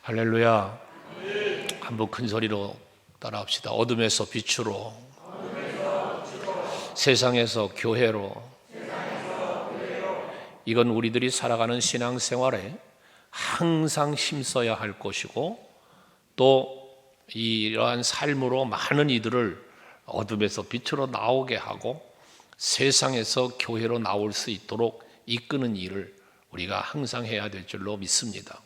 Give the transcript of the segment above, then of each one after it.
할렐루야. 한번 큰 소리로 따라합시다. 어둠에서 빛으로, 세상에서 교회로. 이건 우리들이 살아가는 신앙생활에 항상 힘써야 할 것이고, 또 이러한 삶으로 많은 이들을 어둠에서 빛으로 나오게 하고 세상에서 교회로 나올 수 있도록 이끄는 일을 우리가 항상 해야 될 줄로 믿습니다.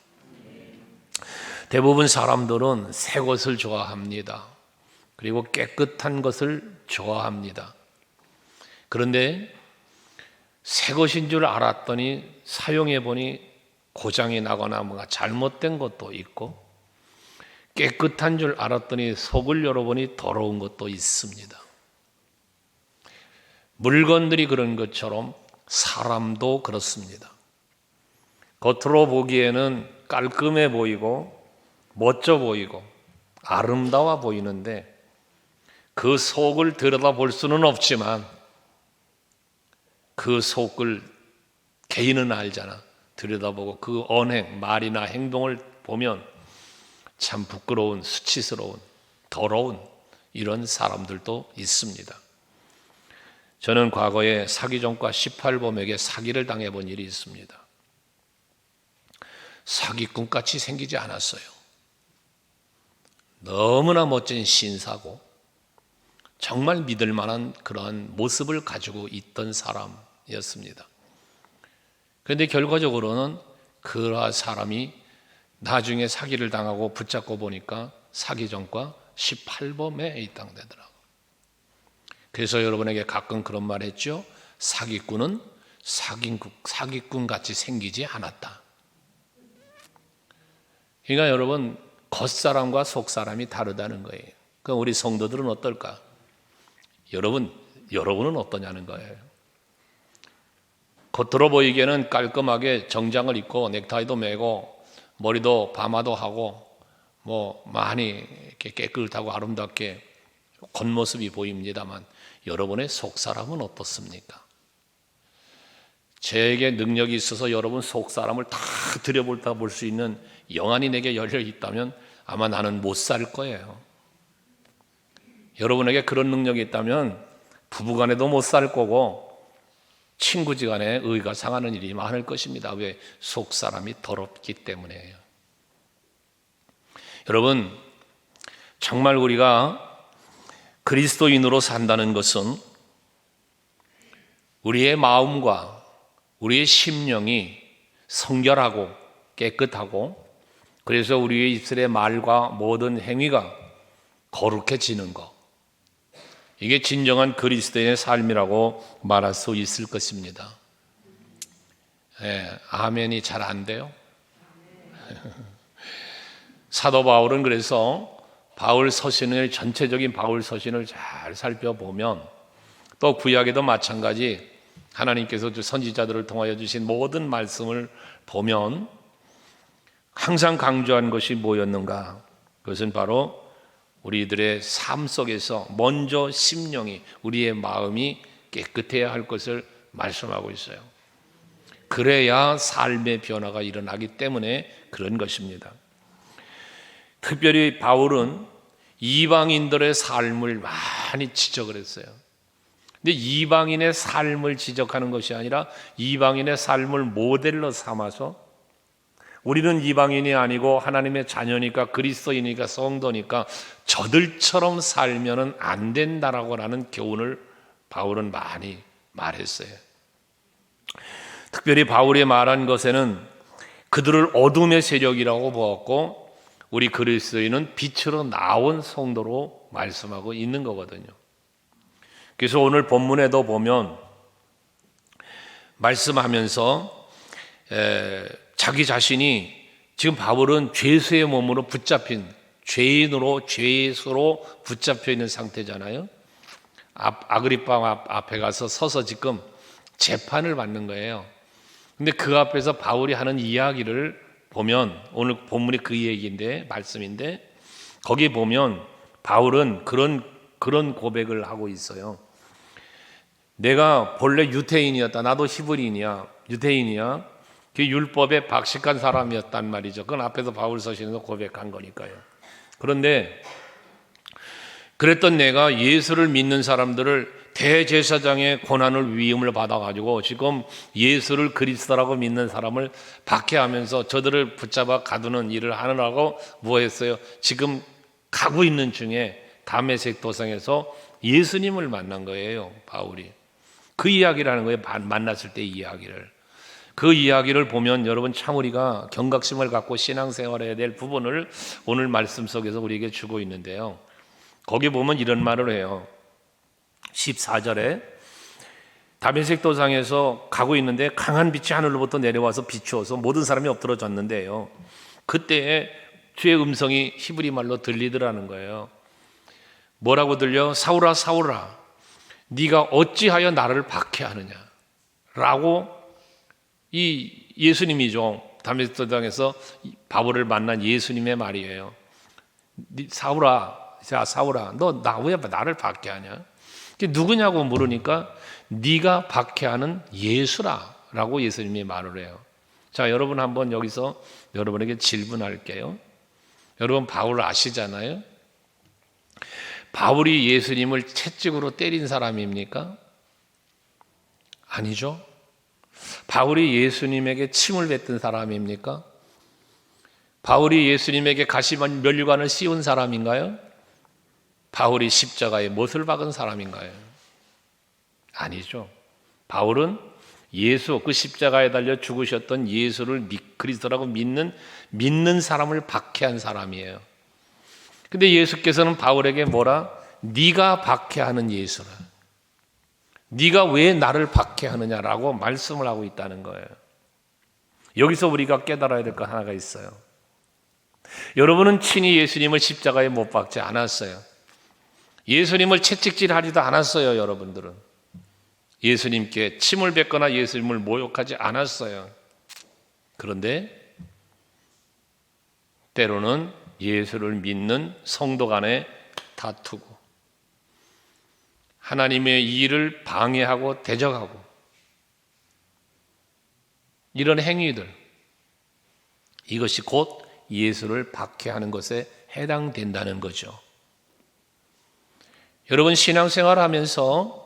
대부분 사람들은 새 것을 좋아합니다. 그리고 깨끗한 것을 좋아합니다. 그런데 새 것인 줄 알았더니 사용해 보니 고장이 나거나 뭔가 잘못된 것도 있고, 깨끗한 줄 알았더니 속을 열어보니 더러운 것도 있습니다. 물건들이 그런 것처럼 사람도 그렇습니다. 겉으로 보기에는 깔끔해 보이고 멋져 보이고 아름다워 보이는데 그 속을 들여다볼 수는 없지만 그 속을 개인은 알잖아. 들여다보고 그 언행, 말이나 행동을 보면 참 부끄러운, 수치스러운, 더러운 이런 사람들도 있습니다. 저는 과거에 사기종과 18범에게 사기를 당해본 일이 있습니다. 사기꾼같이 생기지 않았어요. 너무나 멋진 신사고 정말 믿을 만한 그러한 모습을 가지고 있던 사람이었습니다. 그런데 결과적으로는 그 사람이 나중에 사기를 당하고 붙잡고 보니까 사기종과 18범에 입당되더라고요. 그래서 여러분에게 가끔 그런 말 했죠. 사기꾼은 사기꾼같이 생기지 않았다. 그러니까 여러분, 겉사람과 속사람이 다르다는 거예요. 그럼 우리 성도들은 어떨까? 여러분은 어떠냐는 거예요. 겉으로 보이기에는 깔끔하게 정장을 입고 넥타이도 매고 머리도 파마도 하고 많이 이렇게 깨끗하고 아름답게 겉모습이 보입니다만 여러분의 속사람은 어떻습니까? 저에게 능력이 있어서 여러분 속사람을 다 들여볼 수 있는 영안이 내게 열려 있다면 아마 나는 못 살 거예요. 여러분에게 그런 능력이 있다면 부부간에도 못 살 거고 친구지간에 의가 상하는 일이 많을 것입니다. 왜? 속사람이 더럽기 때문이에요. 여러분, 정말 우리가 그리스도인으로 산다는 것은 우리의 마음과 우리의 심령이 성결하고 깨끗하고, 그래서 우리의 입술의 말과 모든 행위가 거룩해지는 것, 이게 진정한 그리스도인의 삶이라고 말할 수 있을 것입니다. 아멘이 잘 안 돼요? 사도 바울은 그래서 전체적인 바울 서신을 잘 살펴보면, 또 구약에도 마찬가지 하나님께서 선지자들을 통하여 주신 모든 말씀을 보면 항상 강조한 것이 뭐였는가? 그것은 바로 우리들의 삶 속에서 먼저 심령이, 우리의 마음이 깨끗해야 할 것을 말씀하고 있어요. 그래야 삶의 변화가 일어나기 때문에 그런 것입니다. 특별히 바울은 이방인들의 삶을 많이 지적을 했어요. 근데 이방인의 삶을 지적하는 것이 아니라 이방인의 삶을 모델로 삼아서 우리는 이방인이 아니고 하나님의 자녀니까, 그리스도이니까, 성도니까 저들처럼 살면은 안 된다라고 하는 교훈을 바울은 많이 말했어요. 특별히 바울이 말한 것에는 그들을 어둠의 세력이라고 보았고, 우리 그리스도인은 빛으로 나온 성도로 말씀하고 있는 거거든요. 그래서 오늘 본문에도 보면 말씀하면서 자기 자신이, 지금 바울은 죄수의 몸으로 붙잡힌, 죄수로 붙잡혀 있는 상태잖아요. 아그리파 앞에 가서 서서 지금 재판을 받는 거예요. 근데 그 앞에서 바울이 하는 이야기를 보면, 오늘 본문이 그 얘기인데, 말씀인데, 거기 보면 바울은 그런 고백을 하고 있어요. 내가 본래 유태인이었다. 나도 히브리인이야. 유태인이야. 그 율법에 박식한 사람이었단 말이죠. 그건 앞에서 바울 서신에서 고백한 거니까요. 그런데 그랬던 내가 예수를 믿는 사람들을 대제사장의 고난을 위임을 받아가지고 지금 예수를 그리스도라고 믿는 사람을 박해하면서 저들을 붙잡아 가두는 일을 하느라고 뭐 했어요? 지금 가고 있는 중에 다메섹 도상에서 예수님을 만난 거예요, 바울이. 그 이야기를 하는 거예요. 만났을 때 이야기를. 그 이야기를 보면 여러분 참 우리가 경각심을 갖고 신앙생활해야 될 부분을 오늘 말씀 속에서 우리에게 주고 있는데요. 거기 보면 이런 말을 해요. 14절에 다메섹 도상에서 가고 있는데 강한 빛이 하늘로부터 내려와서 비추어서 모든 사람이 엎드러졌는데요. 그때에 주의 음성이 히브리 말로 들리더라는 거예요. 뭐라고 들려? 사울아 사울아 네가 어찌하여 나를 박해하느냐 라고 이 예수님이죠. 다메섹 도상에서 바울을 만난 예수님의 말이에요. 사울아 너 왜 나를 박해하냐? 누구냐고 물으니까 네가 박해하는 예수라라고 예수님이 말을 해요. 자, 여러분 한번 여기서 여러분에게 질문할게요. 여러분 바울 아시잖아요? 바울이 예수님을 채찍으로 때린 사람입니까? 아니죠. 바울이 예수님에게 침을 뱉은 사람입니까? 바울이 예수님에게 가시관 면류관을 씌운 사람인가요? 바울이 십자가에 못을 박은 사람인가요? 아니죠. 바울은 예수, 그 십자가에 달려 죽으셨던 예수를 그리스도라고 믿는 사람을 박해한 사람이에요. 근데 예수께서는 바울에게 뭐라? 네가 박해하는 예수라. 네가 왜 나를 박해하느냐라고 말씀을 하고 있다는 거예요. 여기서 우리가 깨달아야 될 거 하나가 있어요. 여러분은 친히 예수님을 십자가에 못 박지 않았어요. 예수님을 채찍질하지도 않았어요. 여러분들은 예수님께 침을 뱉거나 예수님을 모욕하지 않았어요. 그런데 때로는 예수를 믿는 성도 간에 다투고 하나님의 일을 방해하고 대적하고 이런 행위들, 이것이 곧 예수를 박해하는 것에 해당된다는 거죠. 여러분 신앙생활 하면서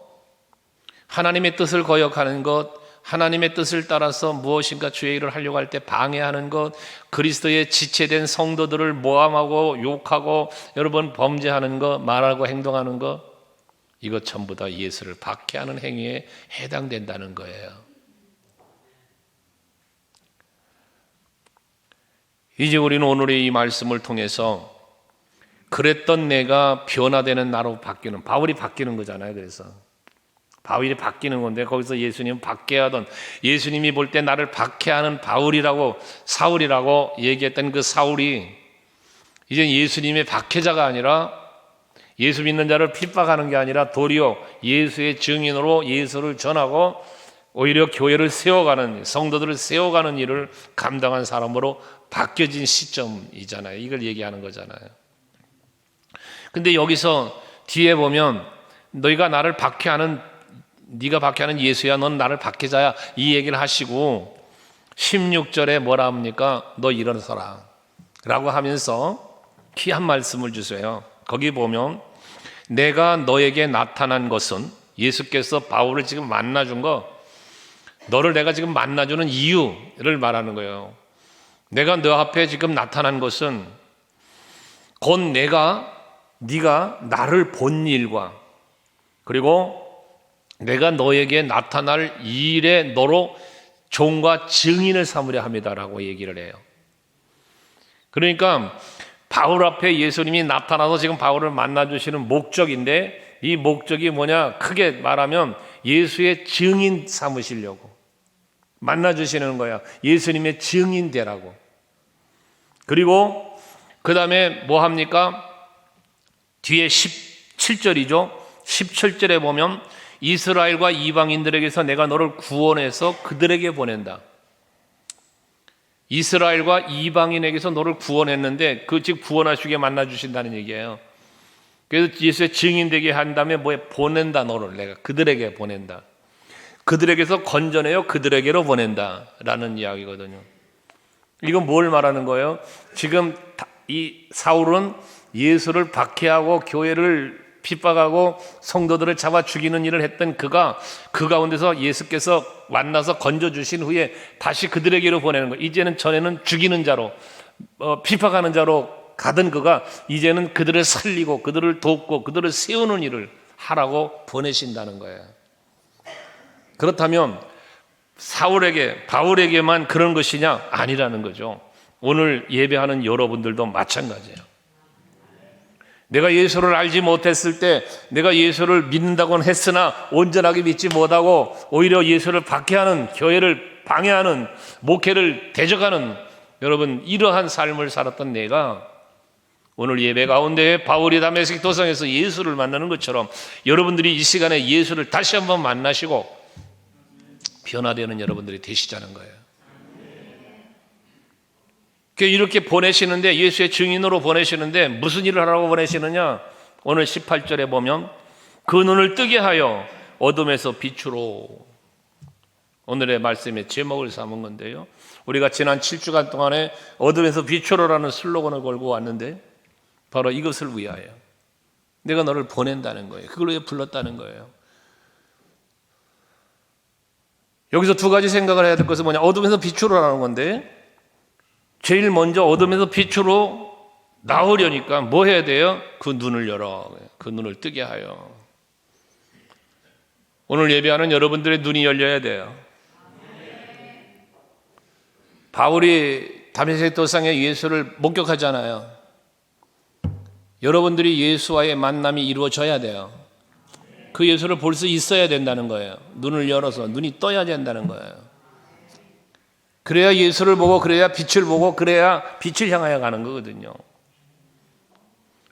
하나님의 뜻을 거역하는 것, 하나님의 뜻을 따라서 무엇인가 주의 일을 하려고 할 때 방해하는 것, 그리스도의 지체된 성도들을 모함하고 욕하고 여러분 범죄하는 것, 말하고 행동하는 것, 이것 전부 다 예수를 박해하는 행위에 해당된다는 거예요. 이제 우리는 오늘의 이 말씀을 통해서 그랬던 내가 변화되는 나로 바뀌는, 바울이 바뀌는 거잖아요. 그래서 바울이 바뀌는 건데 거기서 예수님 박해하던, 예수님이 볼 때 나를 박해하는 바울이라고, 사울이라고 얘기했던 그 사울이 이제 예수님의 박해자가 아니라, 예수 믿는 자를 핍박하는 게 아니라 도리어 예수의 증인으로 예수를 전하고 오히려 교회를 세워가는, 성도들을 세워가는 일을 감당한 사람으로 바뀌어진 시점이잖아요. 이걸 얘기하는 거잖아요. 근데 여기서 뒤에 보면 너희가 나를 박해하는, 네가 박해하는 예수야, 넌 나를 박해자야, 이 얘기를 하시고 16절에 뭐라 합니까? 너 일어서라 라고 하면서 귀한 말씀을 주세요. 거기 보면 내가 너에게 나타난 것은, 예수께서 바울을 지금 만나준 거, 너를 내가 지금 만나주는 이유를 말하는 거예요. 내가 너 앞에 지금 나타난 것은 곧 네가 나를 본 일과 그리고 내가 너에게 나타날 일에 너로 종과 증인을 삼으려 합니다라고 얘기를 해요. 그러니까 바울 앞에 예수님이 나타나서 지금 바울을 만나주시는 목적인데, 이 목적이 뭐냐? 크게 말하면 예수의 증인 삼으시려고 만나주시는 거야. 예수님의 증인 되라고. 그리고 그 다음에 뭐 합니까? 뒤에 17절이죠. 17절에 보면 이스라엘과 이방인들에게서 내가 너를 구원해서 그들에게 보낸다. 이스라엘과 이방인에게서 너를 구원했는데 그 즉 구원하시게 만나주신다는 얘기예요. 그래서 예수의 증인 되게 한 다음에 뭐에 보낸다, 너를 내가 그들에게 보낸다. 그들에게서 건져내어 그들에게로 보낸다라는 이야기거든요. 이건 뭘 말하는 거예요? 지금 이 사울은 예수를 박해하고 교회를 핍박하고 성도들을 잡아 죽이는 일을 했던 그가 그 가운데서 예수께서 만나서 건져주신 후에 다시 그들에게로 보내는 거예요. 이제는 전에는 죽이는 자로 핍박하는 자로 가던 그가 이제는 그들을 살리고 그들을 돕고 그들을 세우는 일을 하라고 보내신다는 거예요. 그렇다면 바울에게만 그런 것이냐? 아니라는 거죠. 오늘 예배하는 여러분들도 마찬가지예요. 내가 예수를 알지 못했을 때 내가 예수를 믿는다고는 했으나 온전하게 믿지 못하고 오히려 예수를 박해하는, 교회를 방해하는, 목회를 대적하는 여러분, 이러한 삶을 살았던 내가 오늘 예배 가운데 바울이 다메섹 도상에서 예수를 만나는 것처럼 여러분들이 이 시간에 예수를 다시 한번 만나시고 변화되는 여러분들이 되시자는 거예요. 이렇게 보내시는데, 예수의 증인으로 보내시는데 무슨 일을 하라고 보내시느냐? 오늘 18절에 보면 그 눈을 뜨게 하여 어둠에서 빛으로, 오늘의 말씀의 제목을 삼은 건데요, 우리가 지난 7주간 동안에 어둠에서 빛으로라는 슬로건을 걸고 왔는데 바로 이것을 위하여 내가 너를 보낸다는 거예요. 그걸 위해 불렀다는 거예요. 여기서 두 가지 생각을 해야 될 것은 뭐냐? 어둠에서 빛으로라는 건데, 제일 먼저 어둠에서 빛으로 나오려니까 뭐 해야 돼요? 그 눈을 열어, 그 눈을 뜨게 하여. 오늘 예배하는 여러분들의 눈이 열려야 돼요. 바울이 다메섹 도상에 예수를 목격하잖아요. 여러분들이 예수와의 만남이 이루어져야 돼요. 그 예수를 볼 수 있어야 된다는 거예요. 눈을 열어서 눈이 떠야 된다는 거예요. 그래야 예수를 보고, 그래야 빛을 보고, 그래야 빛을 향하여 가는 거거든요.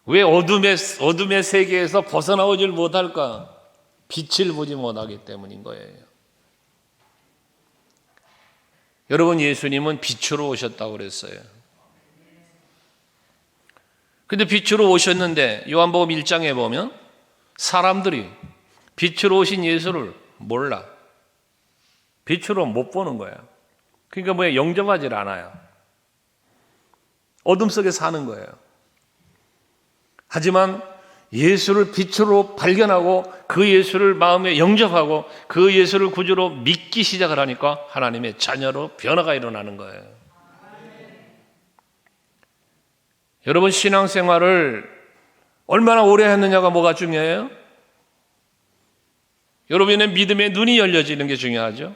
왜 어둠의 세계에서 벗어나오질 못할까? 빛을 보지 못하기 때문인 거예요. 여러분, 예수님은 빛으로 오셨다고 그랬어요. 근데 빛으로 오셨는데 요한복음 1장에 보면 사람들이 빛으로 오신 예수를 몰라. 빛으로 못 보는 거예요. 그러니까 뭐야, 영접하지 않아요. 어둠 속에 사는 거예요. 하지만 예수를 빛으로 발견하고 그 예수를 마음에 영접하고 그 예수를 구주로 믿기 시작을 하니까 하나님의 자녀로 변화가 일어나는 거예요. 여러분, 신앙생활을 얼마나 오래 했느냐가 뭐가 중요해요? 여러분의 믿음의 눈이 열려지는 게 중요하죠.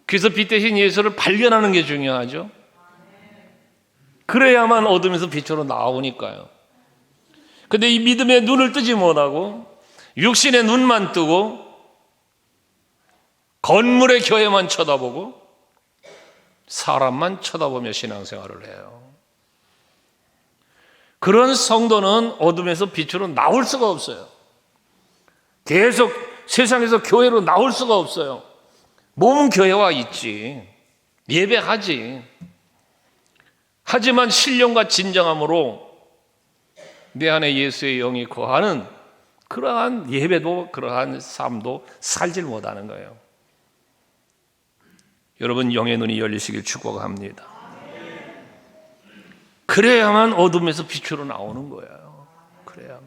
그래서 빛 대신 예수를 발견하는 게 중요하죠. 그래야만 어둠에서 빛으로 나오니까요. 근데 이 믿음의 눈을 뜨지 못하고 육신의 눈만 뜨고 건물의 교회만 쳐다보고 사람만 쳐다보며 신앙생활을 해요. 그런 성도는 어둠에서 빛으로 나올 수가 없어요. 계속 세상에서 교회로 나올 수가 없어요. 몸은 교회 와 있지, 예배하지. 하지만 신령과 진정함으로 내 안에 예수의 영이 거하는 그러한 예배도, 그러한 삶도 살질 못하는 거예요. 여러분, 영의 눈이 열리시길 축복합니다. 그래야만 어둠에서 빛으로 나오는 거예요. 그래야만.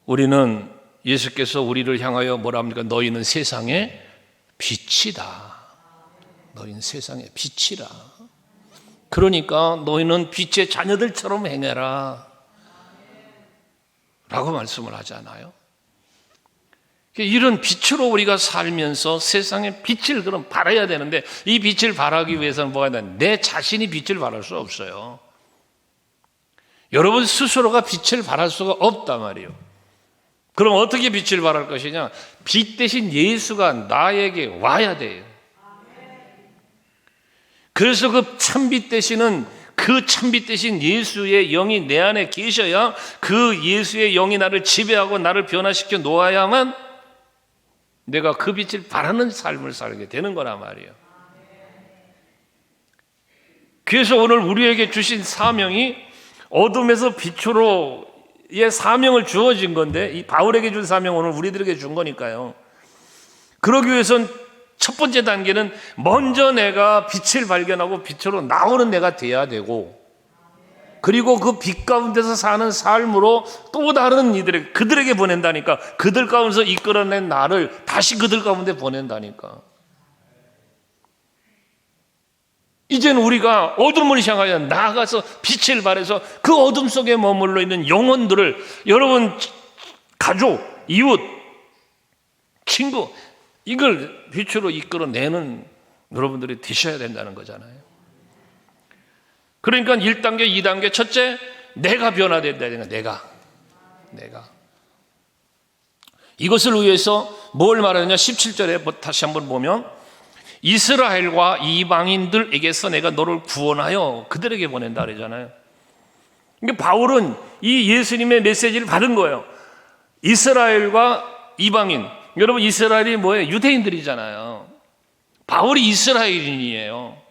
우리는, 예수께서 우리를 향하여 뭐라 합니까? 너희는 세상의 빛이다. 너희는 세상의 빛이라. 그러니까 너희는 빛의 자녀들처럼 행해라 라고 말씀을 하잖아요. 이런 빛으로 우리가 살면서 세상의 빛을 그럼 발해야 되는데, 이 빛을 발하기 위해서는 뭐가 해야 되나? 내 자신이 빛을 발할 수 없어요. 여러분 스스로가 빛을 발할 수가 없단 말이에요. 그럼 어떻게 빛을 발할 것이냐? 빛 대신 예수가 나에게 와야 돼요. 그래서 그 참빛 대신은, 그 참빛 대신 예수의 영이 내 안에 계셔야, 그 예수의 영이 나를 지배하고 나를 변화시켜 놓아야만 내가 그 빛을 발하는 삶을 살게 되는 거란 말이에요. 그래서 오늘 우리에게 주신 사명이 어둠에서 빛으로 사명을 주어진 건데, 이 바울에게 준 사명 오늘 우리들에게 준 거니까요. 그러기 위해선 첫 번째 단계는 먼저 내가 빛을 발견하고 빛으로 나오는 내가 돼야 되고, 그리고 그 빛 가운데서 사는 삶으로 또 다른 그들에게 보낸다니까. 그들 가운데서 이끌어낸 나를 다시 그들 가운데 보낸다니까. 이제는 우리가 어둠을 향하여 나아가서 빛을 발해서 그 어둠 속에 머물러 있는 영혼들을, 여러분 가족, 이웃, 친구, 이걸 빛으로 이끌어내는 여러분들이 되셔야 된다는 거잖아요. 그러니까 1단계, 2단계, 첫째, 내가 변화된다는 거예요. 내가. 이것을 위해서 뭘 말하느냐? 17절에 다시 한번 보면, 이스라엘과 이방인들에게서 내가 너를 구원하여 그들에게 보낸다 그러잖아요. 그러니까 바울은 이 예수님의 메시지를 받은 거예요. 이스라엘과 이방인. 여러분, 이스라엘이 뭐예요? 유대인들이잖아요. 바울이 이스라엘인이에요.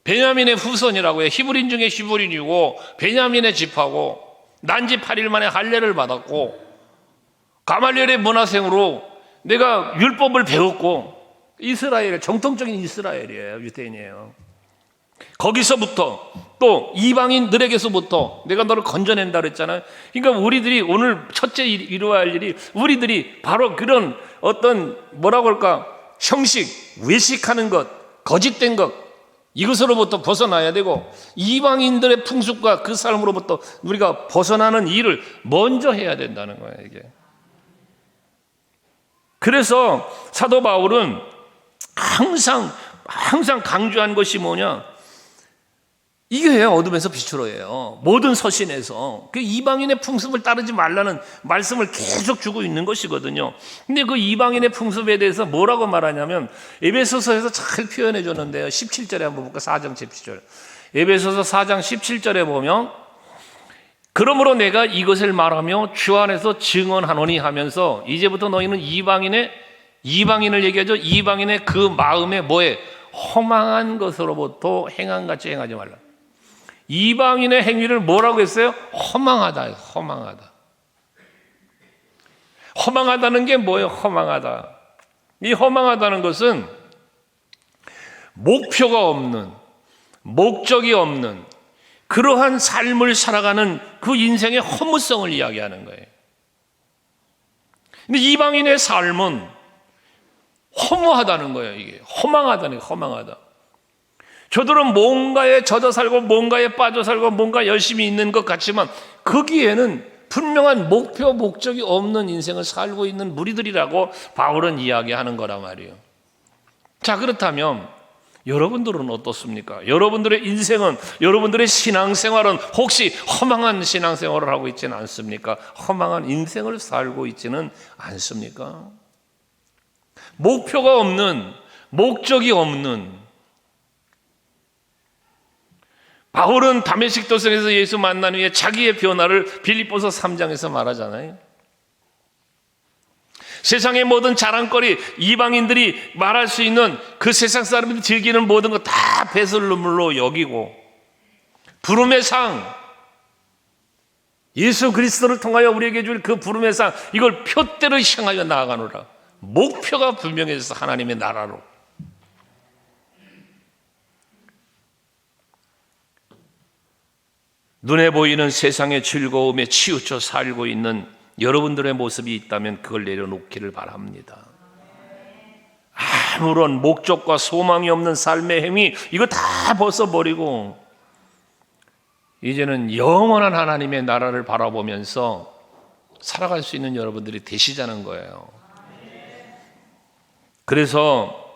베냐민의 후손이라고 해요. 히브리인 중에 히브리인이고 베냐민의 집하고 난지 8일 만에 할례를 받았고 가말리엘의 문화생으로 내가 율법을 배웠고, 이스라엘, 정통적인 이스라엘이에요. 유대인이에요. 거기서부터 또 이방인들에게서부터 내가 너를 건져낸다 그랬잖아요. 그러니까 우리들이 오늘 첫째 이루어야 할 일이, 우리들이 바로 그런 어떤 뭐라고 할까, 형식, 외식하는 것, 거짓된 것, 이것으로부터 벗어나야 되고, 이방인들의 풍습과 그 삶으로부터 우리가 벗어나는 일을 먼저 해야 된다는 거예요, 이게. 그래서 사도 바울은 항상 강조한 것이 뭐냐? 이게요, 어둠에서 빛으로예요. 모든 서신에서 그 이방인의 풍습을 따르지 말라는 말씀을 계속 주고 있는 것이거든요. 근데 그 이방인의 풍습에 대해서 뭐라고 말하냐면, 에베소서에서 잘 표현해 줬는데요. 17절에 한번 볼까? 4장 17절. 에베소서 4장 17절에 보면, 그러므로 내가 이것을 말하며 주 안에서 증언하노니 하면서, 이제부터 너희는 이방인을 얘기하죠. 이방인의 그 마음에 뭐에 허망한 것으로부터 행함같이 행하지 말라. 이방인의 행위를 뭐라고 했어요? 허망하다. 허망하다는 게 뭐예요? 허망하다. 이 허망하다는 것은 목표가 없는, 목적이 없는 그러한 삶을 살아가는 그 인생의 허무성을 이야기하는 거예요. 근데 이방인의 삶은 허무하다는 거예요. 이게 허망하다는 거예요. 허망하다. 저들은 뭔가에 젖어 살고 뭔가에 빠져 살고 뭔가 열심히 있는 것 같지만, 거기에는 분명한 목표, 목적이 없는 인생을 살고 있는 무리들이라고 바울은 이야기하는 거란 말이에요. 자, 그렇다면 여러분들은 어떻습니까? 여러분들의 인생은, 여러분들의 신앙생활은 혹시 허망한 신앙생활을 하고 있지는 않습니까? 허망한 인생을 살고 있지는 않습니까? 목표가 없는, 목적이 없는. 바울은 다메섹 도성에서 예수 만난 후에 자기의 변화를 빌립보서 3장에서 말하잖아요. 세상의 모든 자랑거리, 이방인들이 말할 수 있는 그 세상 사람들이 즐기는 모든 것 다 배설물로 여기고, 부름의 상, 예수 그리스도를 통하여 우리에게 줄 그 부름의 상, 이걸 표대로 향하여 나아가노라. 목표가 분명해져서 하나님의 나라로. 눈에 보이는 세상의 즐거움에 치우쳐 살고 있는 여러분들의 모습이 있다면 그걸 내려놓기를 바랍니다. 아무런 목적과 소망이 없는 삶의 행위, 이거 다 벗어버리고 이제는 영원한 하나님의 나라를 바라보면서 살아갈 수 있는 여러분들이 되시자는 거예요. 그래서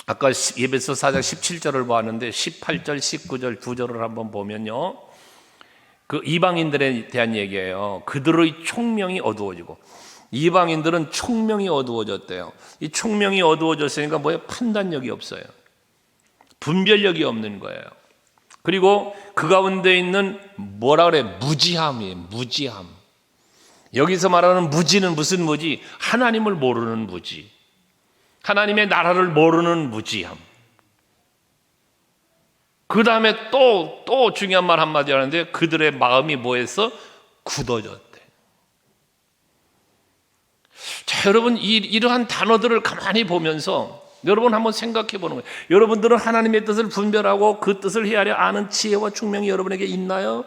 아까 에베소 4장 17절을 보았는데 18절, 19절 두 절을 한번 보면요, 그 이방인들에 대한 얘기예요. 그들의 총명이 어두워지고, 이방인들은 총명이 어두워졌대요. 이 총명이 어두워졌으니까 뭐예요? 판단력이 없어요. 분별력이 없는 거예요. 그리고 그 가운데 있는 뭐라 그래? 무지함이에요. 무지함. 여기서 말하는 무지는 무슨 무지? 하나님을 모르는 무지. 하나님의 나라를 모르는 무지함. 그 다음에 또 중요한 말 한마디 하는데, 그들의 마음이 뭐했어? 굳어졌대. 자, 여러분, 이러한 단어들을 가만히 보면서 여러분 한번 생각해 보는 거예요. 여러분들은 하나님의 뜻을 분별하고 그 뜻을 헤아려 아는 지혜와 총명이 여러분에게 있나요?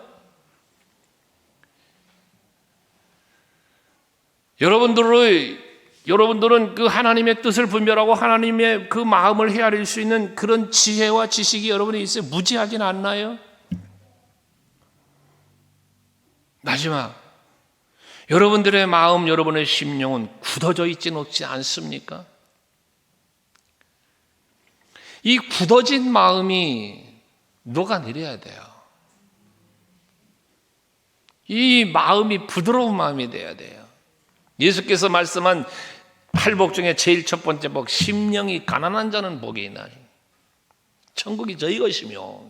여러분들은 그 하나님의 뜻을 분별하고 하나님의 그 마음을 헤아릴 수 있는 그런 지혜와 지식이 여러분에 있어요? 무지하진 않나요? 마지막, 여러분들의 마음, 여러분의 심령은 굳어져 있지는 않습니까? 이 굳어진 마음이 녹아내려야 돼요. 이 마음이 부드러운 마음이 돼야 돼요. 예수께서 말씀한 8복 중에 제일 첫 번째 복, 심령이 가난한 자는 복이 있나니 천국이 저희 것이며.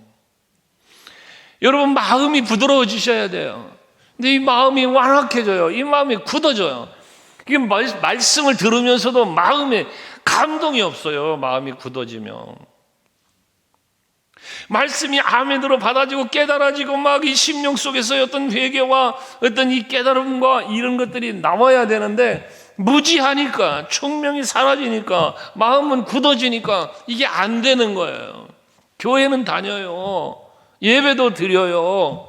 여러분, 마음이 부드러워지셔야 돼요. 근데 이 마음이 완악해져요. 이 마음이 굳어져요. 이게 말씀을 들으면서도 마음에 감동이 없어요. 마음이 굳어지면. 말씀이 아멘으로 받아지고 깨달아지고 막 이 심령 속에서 어떤 회개와 어떤 이 깨달음과 이런 것들이 나와야 되는데, 무지하니까, 총명이 사라지니까, 마음은 굳어지니까 이게 안 되는 거예요. 교회는 다녀요. 예배도 드려요.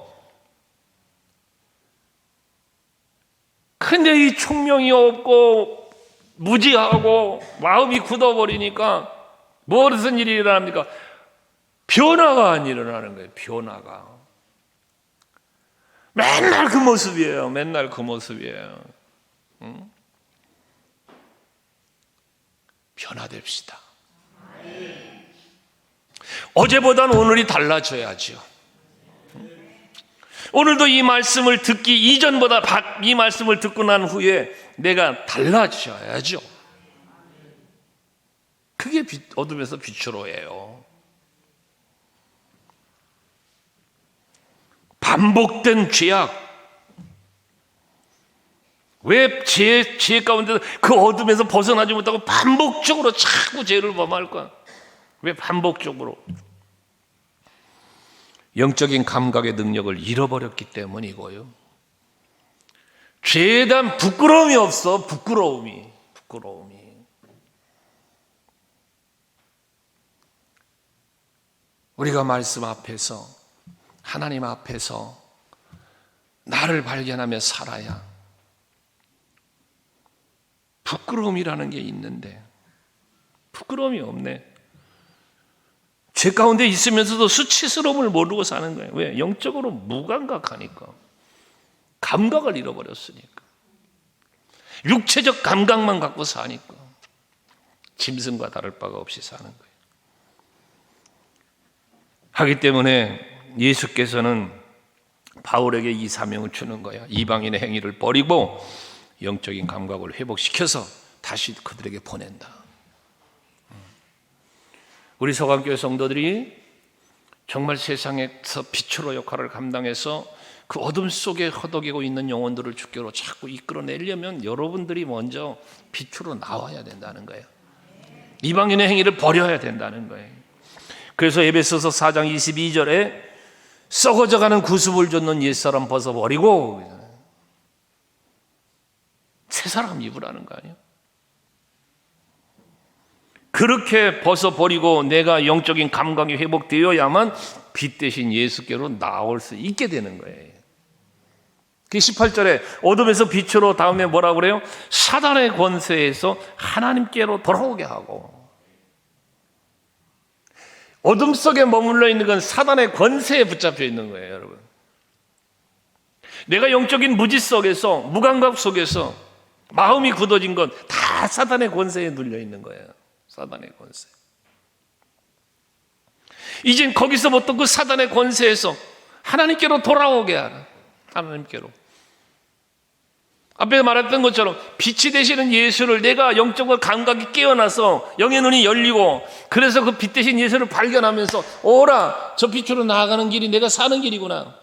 근데 이 총명이 없고 무지하고 마음이 굳어버리니까 무슨 일이 일어납니까? 변화가 안 일어나는 거예요. 변화가. 맨날 그 모습이에요. 맨날 그 모습이에요. 응? 변화됩시다. 어제보다는 오늘이 달라져야죠. 오늘도 이 말씀을 듣기 이전보다 이 말씀을 듣고 난 후에 내가 달라져야죠. 그게 어둠에서 빛으로 해요. 반복된 죄악. 왜 죄 가운데 그 어둠에서 벗어나지 못하고 반복적으로 자꾸 죄를 범할까? 왜 반복적으로? 영적인 감각의 능력을 잃어버렸기 때문이고요. 죄에 대한 부끄러움이 없어. 부끄러움이. 우리가 말씀 앞에서, 하나님 앞에서 나를 발견하며 살아야 부끄러움이라는 게 있는데 부끄러움이 없네. 죄 가운데 있으면서도 수치스러움을 모르고 사는 거예요. 왜? 영적으로 무감각하니까. 감각을 잃어버렸으니까. 육체적 감각만 갖고 사니까. 짐승과 다를 바가 없이 사는 거예요. 하기 때문에 예수께서는 바울에게 이 사명을 주는 거예요. 이방인의 행위를 버리고 영적인 감각을 회복시켜서 다시 그들에게 보낸다. 우리 서강교회 성도들이 정말 세상에서 빛으로 역할을 감당해서 그 어둠 속에 허덕이고 있는 영혼들을 주께로 자꾸 이끌어내려면 여러분들이 먼저 빛으로 나와야 된다는 거예요. 이방인의 행위를 버려야 된다는 거예요. 그래서 에베소서 4장 22절에 썩어져가는 구습을 줬는 옛사람 벗어버리고 새 사람 입으라는 거 아니에요? 그렇게 벗어버리고 내가 영적인 감각이 회복되어야만 빛 대신 예수께로 나올 수 있게 되는 거예요. 그 18절에 어둠에서 빛으로, 다음에 뭐라고 그래요? 사단의 권세에서 하나님께로 돌아오게 하고. 어둠 속에 머물러 있는 건 사단의 권세에 붙잡혀 있는 거예요, 여러분. 내가 영적인 무지 속에서, 무감각 속에서 마음이 굳어진 건 다 사단의 권세에 눌려 있는 거예요. 사단의 권세. 이젠 거기서부터 그 사단의 권세에서 하나님께로 돌아오게 하라. 하나님께로. 앞에 말했던 것처럼 빛이 되시는 예수를, 내가 영적으로 감각이 깨어나서 영의 눈이 열리고, 그래서 그 빛 되신 예수를 발견하면서 오라, 저 빛으로 나아가는 길이 내가 사는 길이구나.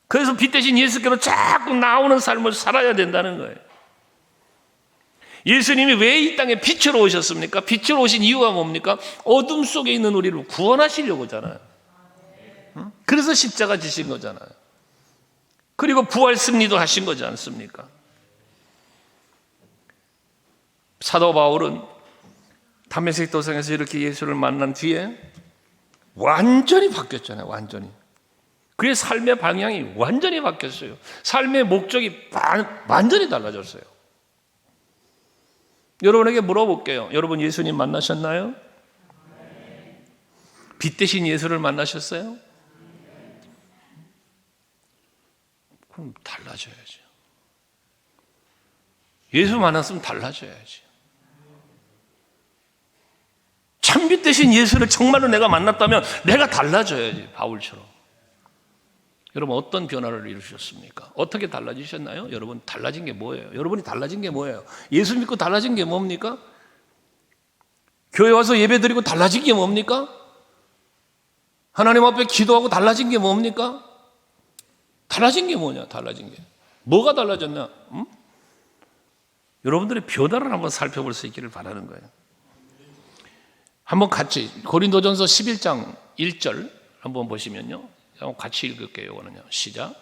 그래서 빛 되신 예수께로 자꾸 나오는 삶을 살아야 된다는 거예요. 예수님이 왜 이 땅에 빛으로 오셨습니까? 빛으로 오신 이유가 뭡니까? 어둠 속에 있는 우리를 구원하시려고잖아요. 그래서 십자가 지신 거잖아요. 그리고 부활 승리도 하신 거지 않습니까? 사도 바울은 담메색 도상에서 이렇게 예수를 만난 뒤에 완전히 바뀌었잖아요. 완전히. 그의 삶의 방향이 완전히 바뀌었어요. 삶의 목적이 완전히 달라졌어요. 여러분에게 물어볼게요. 여러분 예수님 만나셨나요? 빛 대신 예수를 만나셨어요? 그럼 달라져야죠. 예수 만났으면 달라져야지. 참빛 대신 예수를 정말로 내가 만났다면 내가 달라져야지. 바울처럼. 여러분 어떤 변화를 이루셨습니까? 어떻게 달라지셨나요? 여러분 달라진 게 뭐예요? 여러분이 달라진 게 뭐예요? 예수 믿고 달라진 게 뭡니까? 교회 와서 예배 드리고 달라진 게 뭡니까? 하나님 앞에 기도하고 달라진 게 뭡니까? 달라진 게 뭐냐? 달라진 게 뭐가 달라졌나? 여러분들의 변화를 한번 살펴볼 수 있기를 바라는 거예요. 한번 같이 고린도전서 11장 1절 한번 보시면요. 한번 같이 읽을게요. 이거는요. 시작.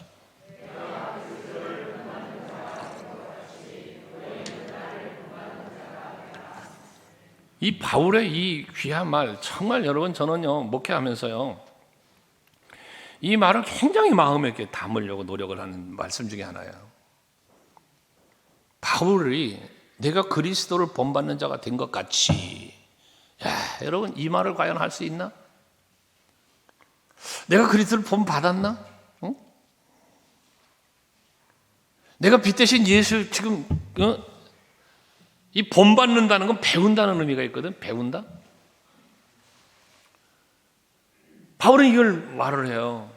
이 바울의 이 귀한 말 정말 여러분 저는요 목회하면서요 이 말을 굉장히 마음에 이렇게 담으려고 노력을 하는 말씀 중에 하나예요. 바울이 내가 그리스도를 본받는 자가 된 것 같이, 야, 여러분 이 말을 과연 할 수 있나? 내가 그리스도를 본받았나? 응? 내가 빛 대신 예수 지금 이 본받는다는 건 배운다는 의미가 있거든. 배운다. 바울은 이걸 말을 해요.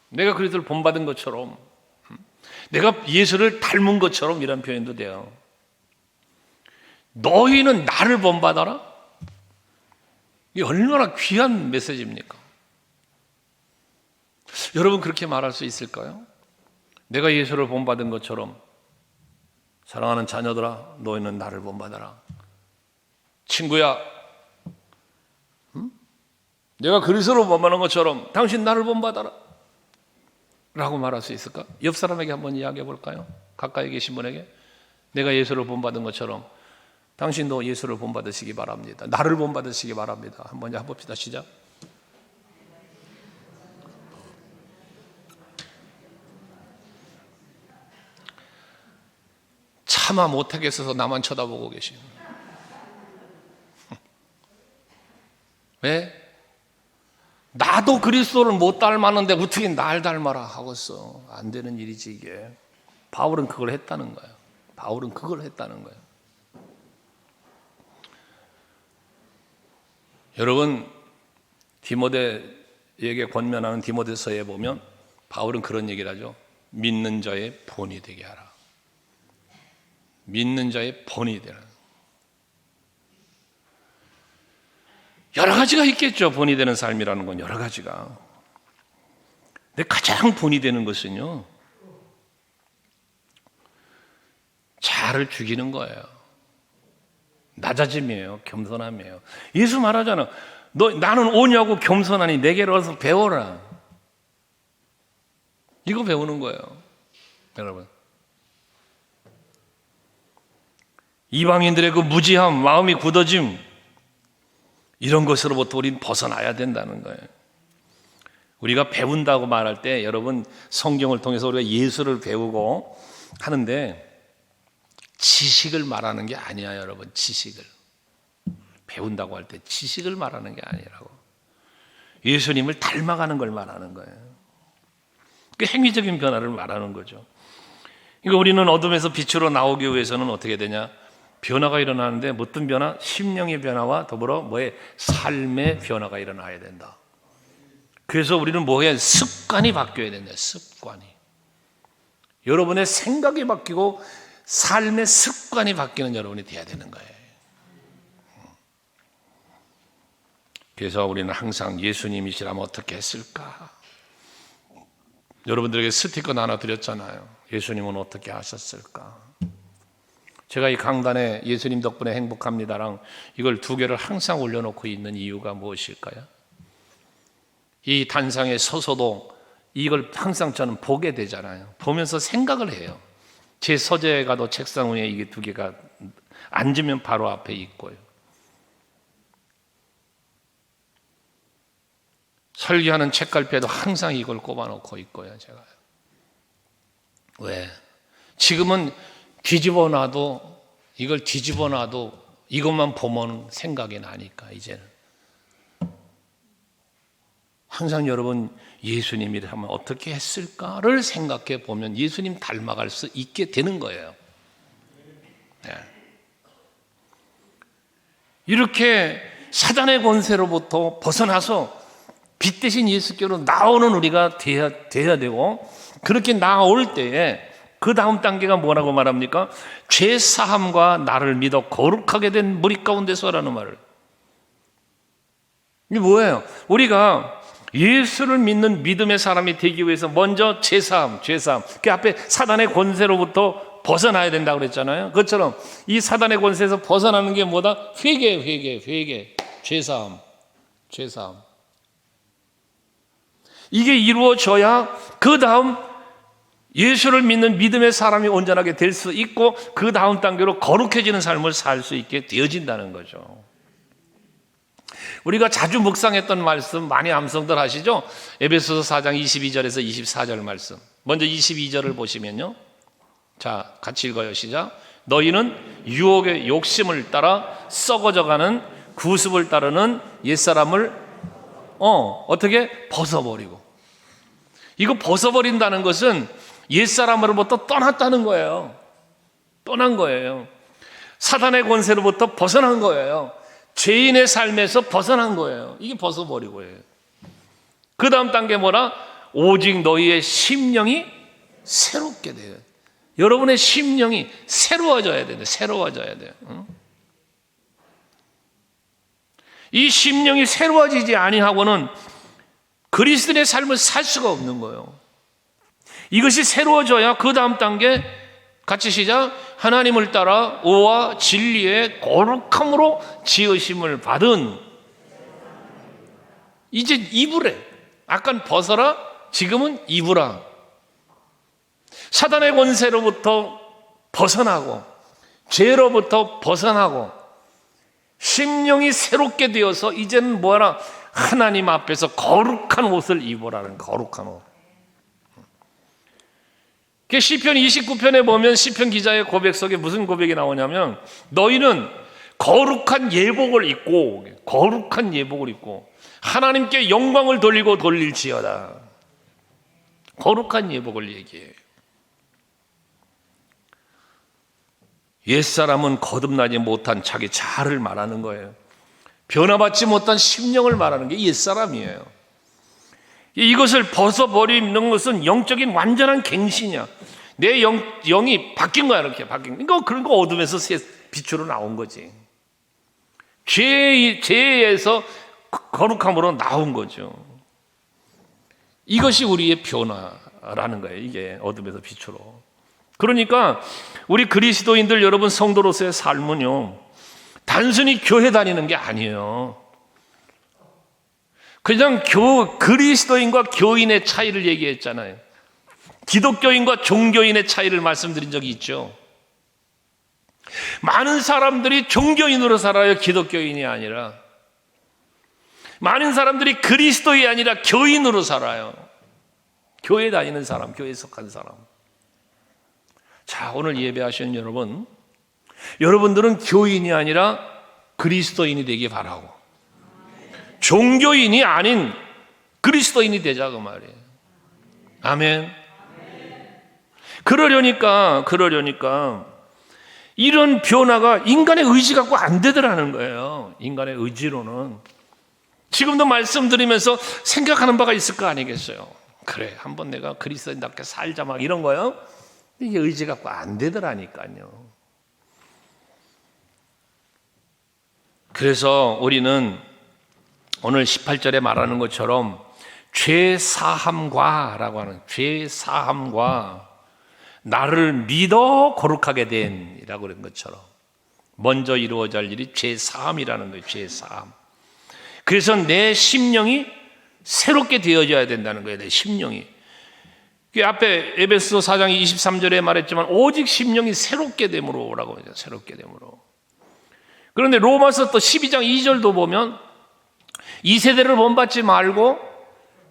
내가 그리스도를 본받은 것처럼, 내가 예수를 닮은 것처럼 이런 표현도 돼요. 너희는 나를 본받아라. 이게 얼마나 귀한 메시지입니까? 여러분 그렇게 말할 수 있을까요? 내가 예수를 본받은 것처럼 사랑하는 자녀들아 너희는 나를 본받아라. 친구야, 내가 그리스도를 본받는 것처럼 당신 나를 본받아라 라고 말할 수 있을까? 옆 사람에게 한번 이야기해 볼까요? 가까이 계신 분에게 내가 예수를 본받은 것처럼 당신도 예수를 본받으시기 바랍니다. 나를 본받으시기 바랍니다. 한번 해봅시다. 시작. 차마 못하겠어서 나만 쳐다보고 계시는. 왜? 나도 그리스도를 못 닮았는데 어떻게 날 닮아라 하겠어. 안 되는 일이지 이게. 바울은 그걸 했다는 거예요. 바울은 그걸 했다는 거예요. 여러분 디모데에게 권면하는 디모데서에 보면 바울은 그런 얘기를 하죠. 믿는 자의 본이 되게 하라. 믿는 자의 본이 되라. 여러 가지가 있겠죠. 본이 되는 삶이라는 건 여러 가지가. 근데 가장 본이 되는 것은요, 자아를 죽이는 거예요. 낮아짐이에요. 겸손함이에요. 예수 말하잖아. 나는 오냐고 겸손하니 내게로 와서 배워라. 이거 배우는 거예요. 여러분. 이방인들의 그 무지함, 마음이 굳어짐, 이런 것으로부터 우리는 벗어나야 된다는 거예요. 우리가 배운다고 말할 때 여러분 성경을 통해서 우리가 예수를 배우고 하는데 지식을 말하는 게 아니야. 여러분 지식을 배운다고 할 때 지식을 말하는 게 아니라고, 예수님을 닮아가는 걸 말하는 거예요. 그 행위적인 변화를 말하는 거죠. 그러니까 우리는 어둠에서 빛으로 나오기 위해서는 어떻게 되냐? 변화가 일어나는데 어떤 변화? 심령의 변화와 더불어 뭐의 삶의 변화가 일어나야 된다. 그래서 우리는 뭐해? 습관이 바뀌어야 된다. 습관이. 여러분의 생각이 바뀌고 삶의 습관이 바뀌는 여러분이 돼야 되는 거예요. 그래서 우리는 항상 예수님이시라면 어떻게 했을까? 여러분들에게 스티커 하나 드렸잖아요. 예수님은 어떻게 하셨을까? 제가 이 강단에 예수님 덕분에 행복합니다랑 이걸 2개를 항상 올려놓고 있는 이유가 무엇일까요? 이 단상에 서서도 이걸 항상 저는 보게 되잖아요. 보면서 생각을 해요. 제 서재에 가도 책상 위에 이게 두 개가 앉으면 바로 앞에 있고요. 설교하는 책갈피에도 항상 이걸 꼽아놓고 있고요. 제가 왜? 지금은 이걸 뒤집어 놔도 이것만 보면 생각이 나니까 이제는. 항상 여러분 예수님이라면 어떻게 했을까를 생각해 보면 예수님 닮아갈 수 있게 되는 거예요. 네. 이렇게 사단의 권세로부터 벗어나서 빛 대신 예수께로 나오는 우리가 돼야 되고, 그렇게 나올 때에 그 다음 단계가 뭐라고 말합니까? 죄 사함과 나를 믿어 거룩하게 된 무리 가운데서라는 말을. 이게 뭐예요? 우리가 예수를 믿는 믿음의 사람이 되기 위해서 먼저 죄 사함. 그 앞에 사단의 권세로부터 벗어나야 된다고 그랬잖아요. 그것처럼 이 사단의 권세에서 벗어나는 게 뭐다? 회개. 죄 사함. 이게 이루어져야 그 다음 예수를 믿는 믿음의 사람이 온전하게 될 수 있고, 그 다음 단계로 거룩해지는 삶을 살 수 있게 되어진다는 거죠. 우리가 자주 묵상했던 말씀 많이 암송들 하시죠? 에베소서 4장 22절에서 24절 말씀. 먼저 22절을 보시면요, 자, 같이 읽어요. 시작. 너희는 유혹의 욕심을 따라 썩어져가는 구습을 따르는 옛사람을 어떻게? 벗어버리고. 이거 벗어버린다는 것은 옛사람으로부터 떠났다는 거예요. 떠난 거예요. 사단의 권세로부터 벗어난 거예요. 죄인의 삶에서 벗어난 거예요. 이게 벗어버리고예요. 그 다음 단계 뭐라? 오직 너희의 심령이 새롭게 돼요. 여러분의 심령이 새로워져야 돼요. 새로워져야 돼요. 이 심령이 새로워지지 아니하고는 그리스도인의 삶을 살 수가 없는 거예요. 이것이 새로워져야 그 다음 단계, 같이 시작. 하나님을 따라 오와 진리의 거룩함으로 지으심을 받은, 이제 입으래. 아깐 벗어라, 지금은 입으라. 사단의 권세로부터 벗어나고 죄로부터 벗어나고 심령이 새롭게 되어서 이제는 뭐하라? 하나님 앞에서 거룩한 옷을 입으라는, 거룩한 옷. 시편 29편에 보면 시편 기자의 고백 속에 무슨 고백이 나오냐면, 너희는 거룩한 예복을 입고, 거룩한 예복을 입고 하나님께 영광을 돌릴지어다. 거룩한 예복을 얘기해요. 옛사람은 거듭나지 못한 자기 자아를 말하는 거예요. 변화받지 못한 심령을 말하는 게 옛사람이에요. 이것을 벗어버리는 것은 영적인 완전한 갱신이야. 내 영이 바뀐 거야. 이렇게 바뀐 거. 그런 거 어둠에서 빛으로 나온 거지. 죄에서 거룩함으로 나온 거죠. 이것이 우리의 변화라는 거예요. 이게 어둠에서 빛으로. 그러니까 우리 그리스도인들 여러분 성도로서의 삶은요, 단순히 교회 다니는 게 아니에요. 그냥 그리스도인과 교인의 차이를 얘기했잖아요. 기독교인과 종교인의 차이를 말씀드린 적이 있죠. 많은 사람들이 종교인으로 살아요. 기독교인이 아니라. 많은 사람들이 그리스도인이 아니라 교인으로 살아요. 교회 다니는 사람, 교회에 속한 사람. 자, 오늘 예배하시는 여러분, 여러분들은 교인이 아니라 그리스도인이 되기 바라고, 종교인이 아닌 그리스도인이 되자, 그 말이에요. 아멘. 그러려니까 이런 변화가 인간의 의지 갖고 안 되더라는 거예요. 인간의 의지로는. 지금도 말씀드리면서 생각하는 바가 있을 거 아니겠어요. 그래, 한번 내가 그리스도인답게 살자, 막 이런 거요. 이게 의지 갖고 안 되더라니까요. 그래서 우리는 오늘 18절에 말하는 것처럼 죄사함과 라고 하는, 죄사함과 나를 믿어 거룩하게 된 이라고 그런 것처럼 먼저 이루어져야 할 일이 죄사함이라는 거예요. 죄사함. 그래서 내 심령이 새롭게 되어져야 된다는 거예요. 내 심령이. 그 앞에 에베소 4장 23절에 말했지만 오직 심령이 새롭게 됨으로라고 하죠. 새롭게 됨으로. 그런데 로마서 또 12장 2절도 보면 이 세대를 본받지 말고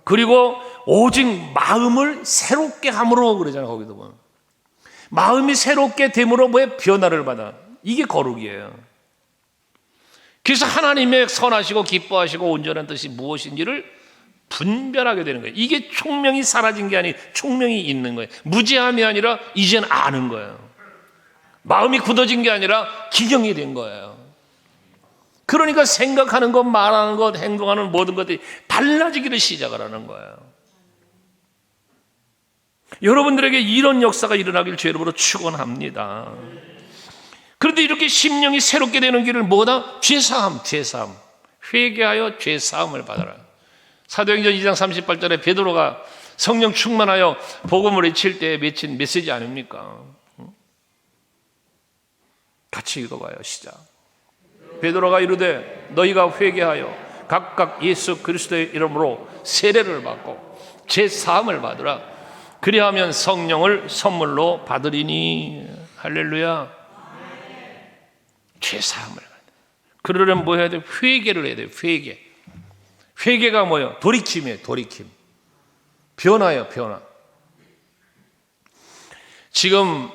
그리고 오직 마음을 새롭게 함으로 그러잖아요. 거기도 보면 마음이 새롭게 됨으로 뭐에 변화를 받아. 이게 거룩이에요. 그래서 하나님의 선하시고 기뻐하시고 온전한 뜻이 무엇인지를 분별하게 되는 거예요. 이게 총명이 사라진 게 아니고 총명이 있는 거예요. 무지함이 아니라 이젠 아는 거예요. 마음이 굳어진 게 아니라 기경이 된 거예요. 그러니까 생각하는 것, 말하는 것, 행동하는 모든 것들이 달라지기를 시작을 하는 거예요. 여러분들에게 이런 역사가 일어나길 주 이름으로 축원합니다. 그런데 이렇게 심령이 새롭게 되는 길을 뭐다? 죄사함. 회개하여 죄사함을 받아라. 사도행전 2장 38절에 베드로가 성령 충만하여 복음을 외칠 때 맺힌 메시지 아닙니까? 같이 읽어봐요. 시작. 베드로가 이르되 너희가 회개하여 각각 예수 그리스도의 이름으로 세례를 받고 죄사함을 받으라. 그리하면 성령을 선물로 받으리니. 할렐루야. 죄사함을 받으라. 그러려면 뭐 해야 돼? 회개를 해야 돼. 회개가 뭐예요? 돌이킴이에요. 돌이킴. 변화예요. 변화. 지금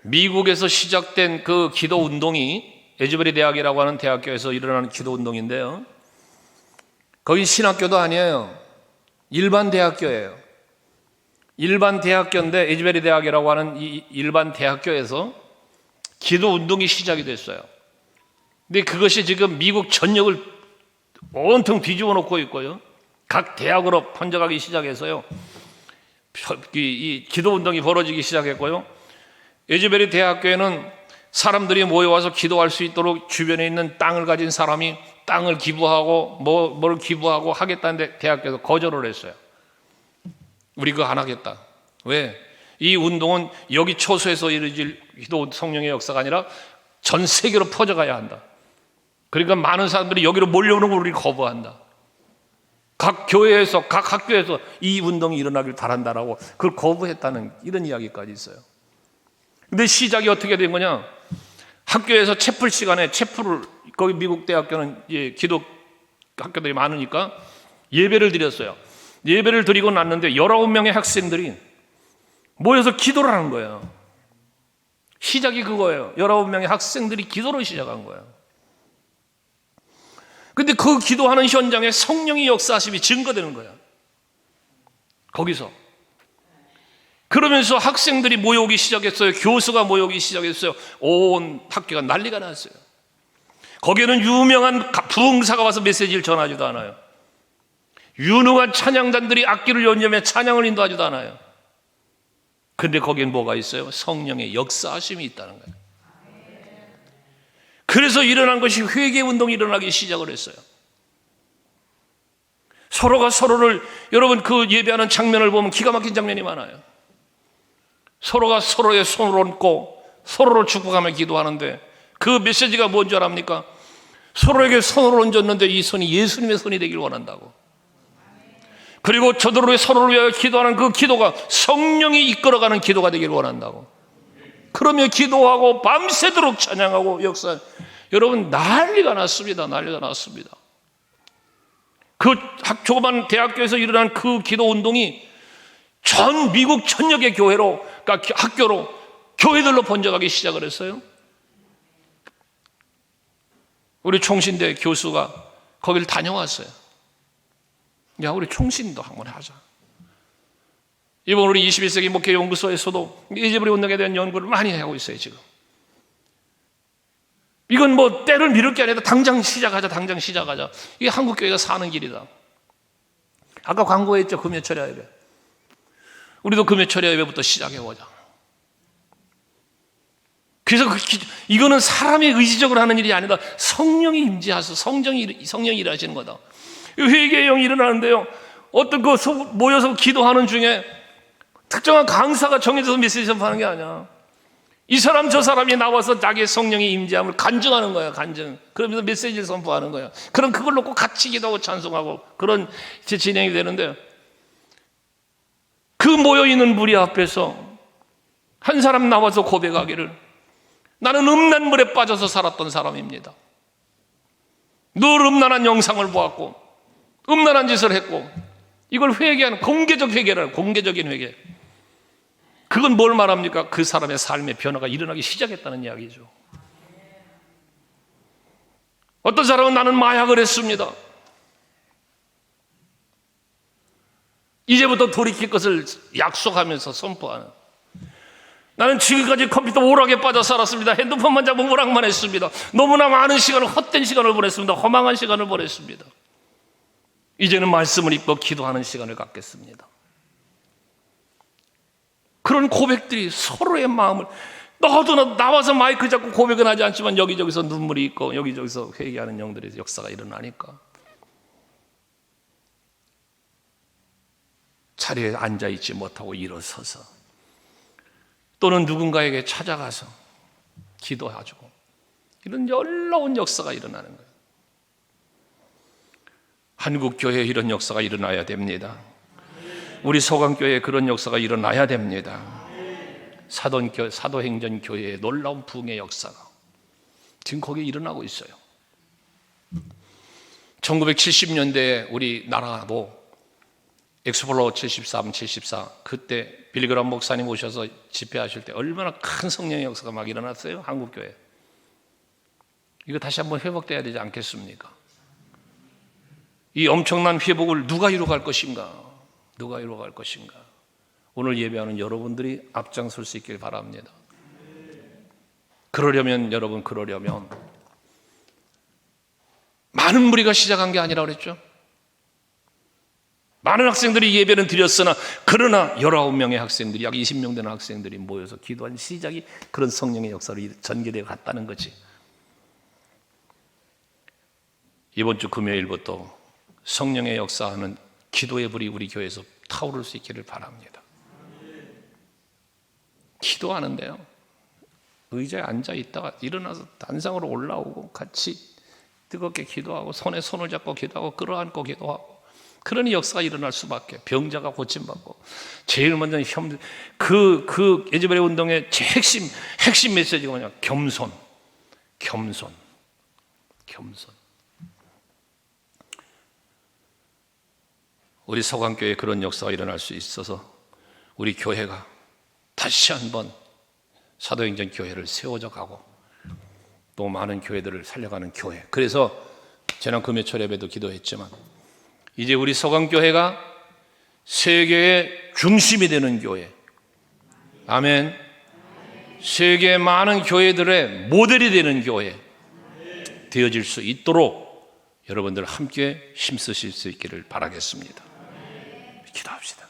미국에서 시작된 그 기도 운동이 에즈베리 대학이라고 하는 대학교에서 일어나는 기도 운동인데요. 거긴 신학교도 아니에요. 일반 대학교예요. 일반 대학교인데 에즈베리 대학이라고 하는 이 일반 대학교에서 기도 운동이 시작이 됐어요. 근데 그것이 지금 미국 전역을 온통 뒤집어 놓고 있고요. 각 대학으로 번져가기 시작해서요. 이 기도 운동이 벌어지기 시작했고요. 에즈베리 대학교에는 사람들이 모여와서 기도할 수 있도록 주변에 있는 땅을 가진 사람이 땅을 기부하고 뭘 기부하고 하겠다는데 대학교에서 거절을 했어요. 우리 그거 안 하겠다. 왜? 이 운동은 여기 초소에서 이루어질 기도 성령의 역사가 아니라 전 세계로 퍼져가야 한다. 그러니까 많은 사람들이 여기로 몰려오는 걸 우리 거부한다. 각 교회에서 각 학교에서 이 운동이 일어나길 바란다라고 그걸 거부했다는 이런 이야기까지 있어요. 근데 시작이 어떻게 된 거냐? 학교에서 채플 시간에 채플을 거기 미국 대학교는 기도 학교들이 많으니까 예배를 드렸어요. 예배를 드리고 났는데 19명의 학생들이 모여서 기도를 하는 거예요. 시작이 그거예요. 19명의 학생들이 기도를 시작한 거예요. 근데 그 기도하는 현장에 성령의 역사하심이 증거되는 거예요. 거기서. 그러면서 학생들이 모여오기 시작했어요. 교수가 모여오기 시작했어요. 온 학교가 난리가 났어요. 거기에는 유명한 부흥사가 와서 메시지를 전하지도 않아요. 유능한 찬양단들이 악기를 연주하며 찬양을 인도하지도 않아요. 그런데 거기엔 뭐가 있어요? 성령의 역사하심이 있다는 거예요. 그래서 일어난 것이 회개운동이 일어나기 시작을 했어요. 서로가 서로를, 여러분 그 예배하는 장면을 보면 기가 막힌 장면이 많아요. 서로가 서로의 손을 얹고 서로를 축복하며 기도하는데 그 메시지가 뭔지 압니까? 서로에게 손을 얹었는데 이 손이 예수님의 손이 되길 원한다고. 그리고 저들로 서로를 위하여 기도하는 그 기도가 성령이 이끌어가는 기도가 되길 원한다고. 그러며 기도하고 밤새도록 찬양하고 역사. 여러분 난리가 났습니다. 난리가 났습니다. 그 조그만 대학교에서 일어난 그 기도 운동이 전 미국 전역의 교회로, 그러니까 학교로, 교회들로 번져가기 시작을 했어요. 우리 총신대 교수가 거기를 다녀왔어요. 야, 우리 총신도 한번 하자. 이번 우리 21세기 목회연구소에서도 에즈베리 운동에 대한 연구를 많이 하고 있어요, 지금. 이건 뭐 때를 미룰 게 아니라 당장 시작하자. 이게 한국교회가 사는 길이다. 아까 광고했죠, 금요철야 예배. 우리도 금요철야 예배부터 시작해보자. 그래서 이거는 사람이 의지적으로 하는 일이 아니다. 성령이 임재하셔서 성령이 일하시는 거다. 회개의 영이 일어나는데요, 어떤 모여서 기도하는 중에 특정한 강사가 정해져서 메시지 전파하는 게 아니야. 이 사람 저 사람이 나와서 자기의 성령의 임재함을 간증하는 거야. 간증. 그러면서 메시지를 선포하는 거야. 그럼 그걸 놓고 같이 기도하고 찬송하고 그런 진행이 되는데, 그 모여있는 무리 앞에서 한 사람 나와서 고백하기를 나는 음란 물에 빠져서 살았던 사람입니다. 늘 음란한 영상을 보았고 음란한 짓을 했고 이걸 회개하는 공개적 회개라는 공개적인 회개. 그건 뭘 말합니까? 그 사람의 삶의 변화가 일어나기 시작했다는 이야기죠. 어떤 사람은 나는 마약을 했습니다. 이제부터 돌이킬 것을 약속하면서 선포하는. 나는 지금까지 컴퓨터 오락에 빠져 살았습니다. 핸드폰만 잡고 오락만 했습니다. 너무나 많은 시간을 헛된 시간을 보냈습니다. 허망한 시간을 보냈습니다. 이제는 말씀을 읽고 기도하는 시간을 갖겠습니다. 그런 고백들이 서로의 마음을 너도 나와서 마이크 잡고 고백은 하지 않지만 여기저기서 눈물이 있고 여기저기서 회개하는 영들의 역사가 일어나니까 자리에 앉아있지 못하고 일어서서 또는 누군가에게 찾아가서 기도해주고 이런 놀라운 역사가 일어나는 거예요. 한국교회에 이런 역사가 일어나야 됩니다. 우리 서강교회에 그런 역사가 일어나야 됩니다. 사도행전 교회의 놀라운 부흥의 역사가 지금 거기에 일어나고 있어요. 1970년대에 우리나라도 엑스플로러 73, 74 그때 빌리그람 목사님 오셔서 집회하실 때 얼마나 큰 성령의 역사가 막 일어났어요. 한국교회. 이거 다시 한번 회복돼야 되지 않겠습니까? 이 엄청난 회복을 누가 이루어갈 것인가? 누가 이루어갈 것인가? 오늘 예배하는 여러분들이 앞장설 수 있길 바랍니다. 그러려면 많은 무리가 시작한 게 아니라 그랬죠. 많은 학생들이 예배는 드렸으나 그러나 19명의 학생들이 약 20명 되는 학생들이 모여서 기도한 시작이 그런 성령의 역사로 전개되어 갔다는 거지. 이번 주 금요일부터 성령의 역사하는 기도의 불이 우리 교회에서 타오를 수 있기를 바랍니다. 기도하는데요, 의자에 앉아 있다가 일어나서 단상으로 올라오고 같이 뜨겁게 기도하고 손에 손을 잡고 기도하고 끌어안고 기도하고 그러니 역사가 일어날 수밖에. 병자가 고침받고 제일 먼저 그 예즈베리 운동의 핵심 메시지가 뭐냐? 겸손. 우리 서강교회에 그런 역사가 일어날 수 있어서 우리 교회가 다시 한번 사도행전 교회를 세워져 가고 또 많은 교회들을 살려가는 교회. 그래서 지난 금요철 예배도 기도했지만 이제 우리 서강교회가 세계의 중심이 되는 교회, 아멘. 세계의 많은 교회들의 모델이 되는 교회 되어질 수 있도록 여러분들 함께 힘쓰실 수 있기를 바라겠습니다. 기도합시다.